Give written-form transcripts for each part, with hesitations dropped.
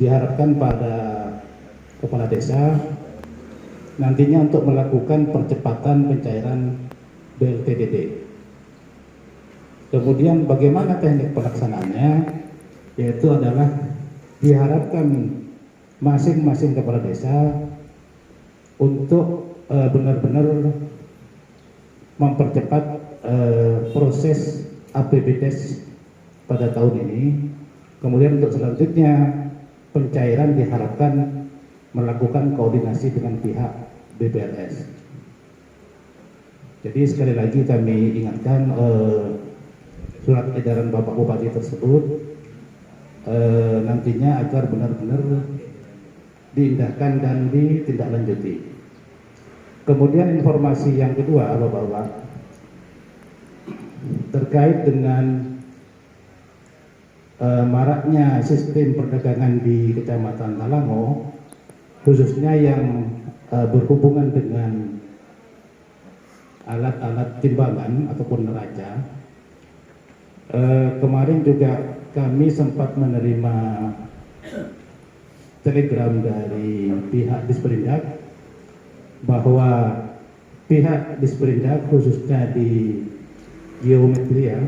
diharapkan pada kepala desa nantinya untuk melakukan percepatan pencairan BLTDD. Kemudian bagaimana teknik pelaksanaannya, yaitu adalah diharapkan masing-masing kepala desa untuk benar-benar mempercepat proses APBDes pada tahun ini. Kemudian untuk selanjutnya pencairan diharapkan melakukan koordinasi dengan pihak BPLS. Jadi sekali lagi kami ingatkan surat edaran Bapak Bupati tersebut nantinya agar benar-benar diindahkan dan ditindaklanjuti. Kemudian informasi yang kedua, Bapak-Bapak, terkait dengan maraknya sistem perdagangan di Kecamatan Talango, khususnya yang berhubungan dengan alat-alat timbangan ataupun neraca. Kemarin juga kami sempat menerima telegram dari pihak Disperindak bahwa pihak Disperindak khususnya di Geometria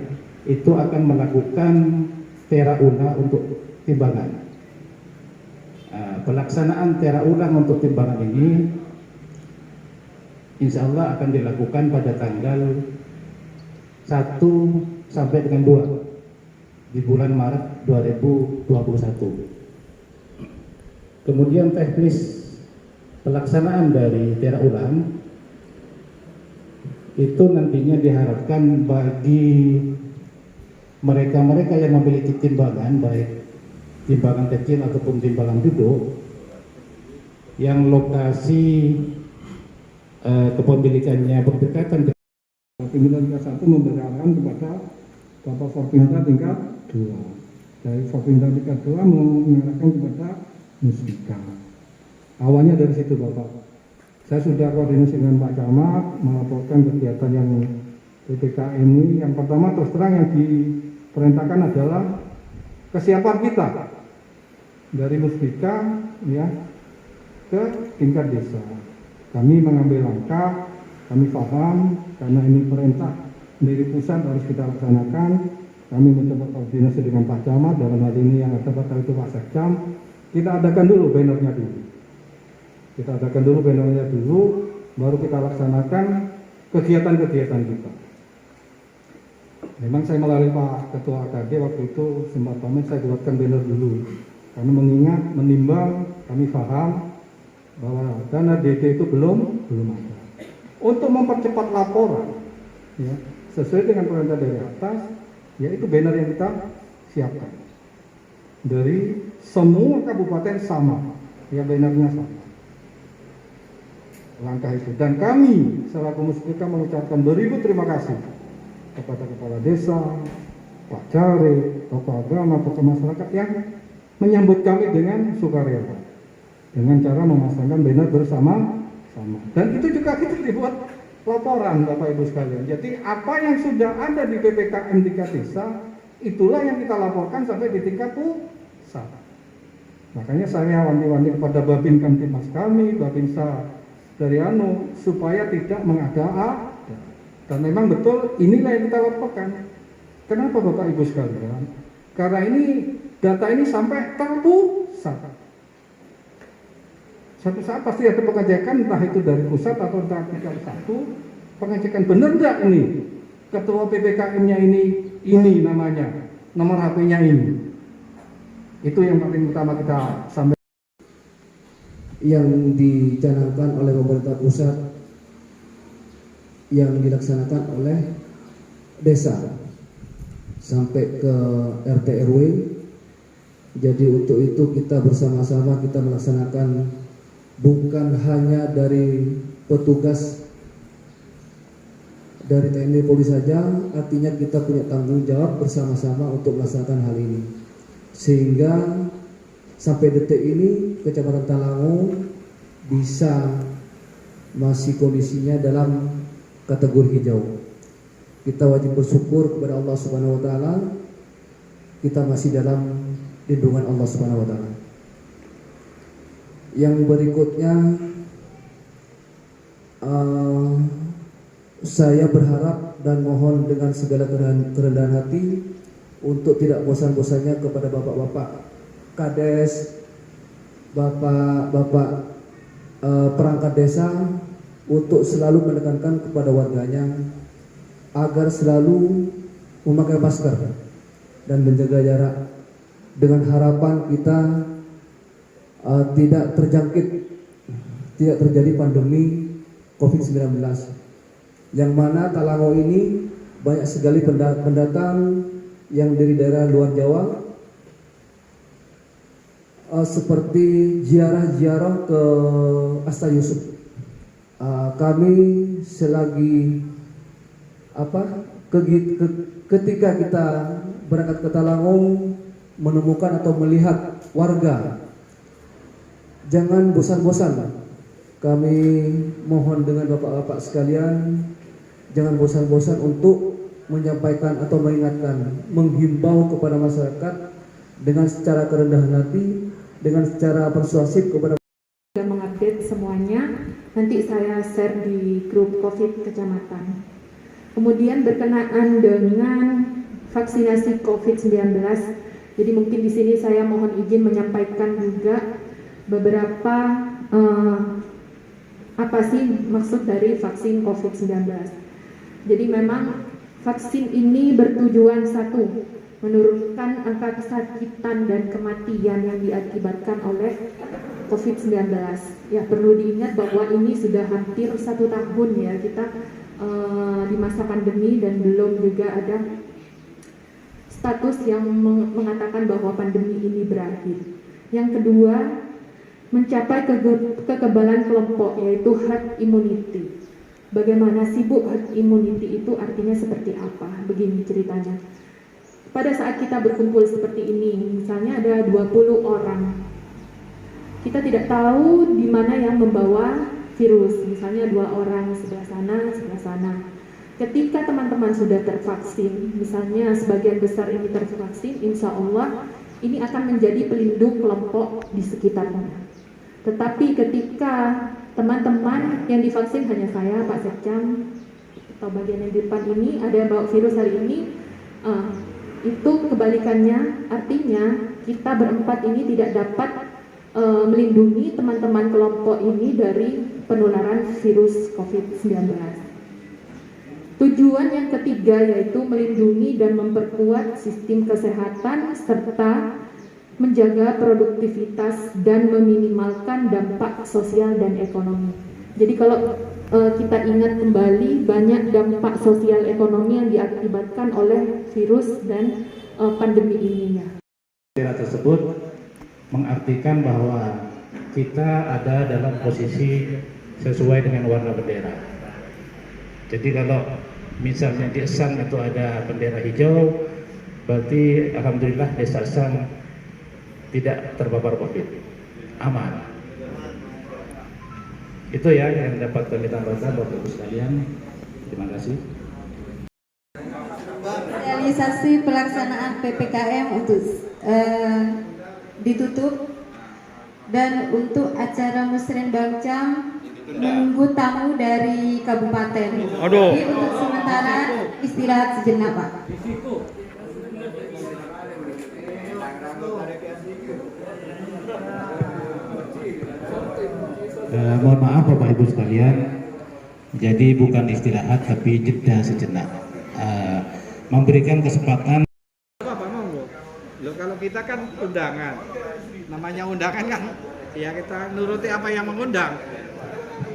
itu akan melakukan tera una untuk timbangan. Pelaksanaan tera ulang untuk timbangan ini insya Allah akan dilakukan pada tanggal 1 sampai dengan 2 di bulan Maret 2021. Kemudian teknis pelaksanaan dari tera ulang itu nantinya diharapkan bagi mereka-mereka yang memiliki timbangan, baik timbangan kecil ataupun timbangan duduk, yang lokasi kepemilikannya berdekatan. Pimpinan tingkat 1 memberi arahan kepada Bapak Forpinda tingkat 2. Dari Forpinda tingkat 2 mengarahkan kepada Musbika. Awalnya dari situ Bapak. Saya sudah koordinasi dengan Pak Camat melaporkan kegiatan yang PPKM ini. Yang pertama terus terang yang diperintahkan adalah kesiapan kita dari Musbika ya ke tingkat desa. Kami mengambil langkah, kami paham karena ini perintah dari pusat harus kita laksanakan. Kami mencoba koordinasi dengan Pak Camat, dalam hal ini yang ada pada itu Pak Sekcam. Kita adakan dulu bannernya dulu. Baru kita laksanakan kegiatan-kegiatan kita. Memang saya melalui Pak Ketua AKD waktu itu sempat pamit saya buatkan banner dulu. Karena mengingat, menimbang, kami paham bahwa dana DD itu belum ada. Untuk mempercepat laporan, ya, sesuai dengan perintah dari atas, yaitu banner yang kita siapkan. Dari semua kabupaten sama, ya bannernya sama. Langkah itu. Dan kami selaku Musbika mengucapkan beribu terima kasih kepada kepala desa, Pak Carik, tokoh agama, tokoh masyarakat yang menyambut kami dengan sukarela, dengan cara memasangkan banner bersama-sama. Dan itu juga kita dibuat laporan Bapak Ibu sekalian. Jadi apa yang sudah ada di PPKM tingkat desa, itulah yang kita laporkan sampai di tingkat pusat. Makanya saya wanti-wanti kepada Babin Kamtimas kami, Babinsa dari supaya tidak mengada-ada. Dan memang betul inilah yang kita laporkan. Kenapa Bapak Ibu sekalian? Karena ini data ini sampai terpusat. Satu saat pasti ada pengecekan, entah itu dari pusat atau entah tingkat 1, pengecekan benar enggak ini ketua PPKM-nya ini namanya, nomor HP-nya ini. Itu yang paling utama kita sampaikan. Yang dicanangkan oleh pemerintah pusat yang dilaksanakan oleh desa sampai ke RT RW. Jadi untuk itu kita bersama-sama kita melaksanakan bukan hanya dari petugas dari TNI Polri saja, artinya kita punya tanggung jawab bersama-sama untuk melaksanakan hal ini. Sehingga sampai detik ini Kecamatan Talango bisa masih kondisinya dalam kategori hijau. Kita wajib bersyukur kepada Allah Subhanahu wa taala. Kita masih dalam lindungan Allah Subhanahu wa taala. Yang berikutnya, saya berharap dan mohon dengan segala kerendahan hati untuk tidak bosan-bosannya kepada bapak-bapak kades, bapak-bapak perangkat desa untuk selalu menekankan kepada warganya agar selalu memakai masker dan menjaga jarak, dengan harapan kita tidak terjadi pandemi COVID-19, yang mana Talango ini banyak sekali pendatang yang dari daerah luar Jawa, seperti ziarah-ziarah ke Asta Yusuf. Kami selagi ketika kita berangkat ke Talango menemukan atau melihat warga, jangan bosan-bosan. Kami mohon dengan bapak-bapak sekalian, jangan bosan-bosan untuk menyampaikan atau mengingatkan, menghimbau kepada masyarakat dengan secara kerendahan hati, dengan secara persuasif kepada mengupdate semuanya. Nanti saya share di grup COVID kecamatan. Kemudian berkenaan dengan vaksinasi COVID-19, jadi mungkin di sini saya mohon izin menyampaikan juga beberapa apa sih maksud dari vaksin COVID-19. Jadi memang vaksin ini bertujuan satu, menurunkan angka kesakitan dan kematian yang diakibatkan oleh COVID-19. Ya, perlu diingat bahwa ini sudah hampir 1 tahun ya kita di masa pandemi dan belum juga ada status yang mengatakan bahwa pandemi ini berakhir. Yang kedua, mencapai kekebalan kelompok, yaitu herd immunity. Bagaimana sih Bu herd immunity itu artinya seperti apa? Begini ceritanya. Pada saat kita berkumpul seperti ini, misalnya ada 20 orang, kita tidak tahu di mana yang membawa virus, misalnya 2 orang sebelah sana. Ketika teman-teman sudah tervaksin, misalnya sebagian besar ini tervaksin, insya Allah ini akan menjadi pelindung kelompok di sekitarnya. Tetapi ketika teman-teman yang divaksin, hanya saya, Pak Sekcam, atau bagian yang di depan ini ada yang bawa virus hari ini, itu kebalikannya, artinya kita berempat ini tidak dapat melindungi teman-teman kelompok ini dari penularan virus COVID-19. Tujuan yang ketiga yaitu melindungi dan memperkuat sistem kesehatan serta menjaga produktivitas dan meminimalkan dampak sosial dan ekonomi. Jadi kalau kita ingat kembali, banyak dampak sosial ekonomi yang diakibatkan oleh virus dan pandemi ini ya. Bendera tersebut mengartikan bahwa kita ada dalam posisi sesuai dengan warna bendera. Jadi kalau misalnya di Esang itu ada bendera hijau, berarti alhamdulillah desa Esang tidak terpapar COVID, aman. Itu ya yang dapat kami tambahkan Bapak Ibu sekalian. Terima kasih. Realisasi pelaksanaan PPKM untuk ditutup, dan untuk acara Musren Bangcam menunggu tamu dari kabupaten. Jadi untuk sementara istirahat sejenak Pak. Mohon maaf Bapak Ibu sekalian, jadi bukan istirahat tapi jeda sejenak, memberikan kesempatan. Loh, kalau kita kan undangan, namanya undangan kan ya kita nuruti apa yang mengundang.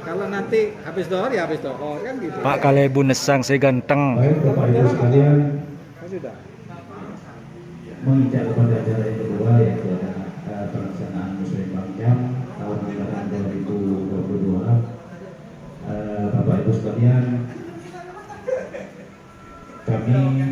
Kalau nanti habis dohor ya habis dohor kan gitu. Pak Kalebu Nesang saya ganteng. Baik Bapak Ibu sekalian, Sudah. menginjak kepada acara yang kedua yaitu adalah pelaksanaan Muslim Bangcam tahun anggaran 2022. Bapak Ibu sekalian, kami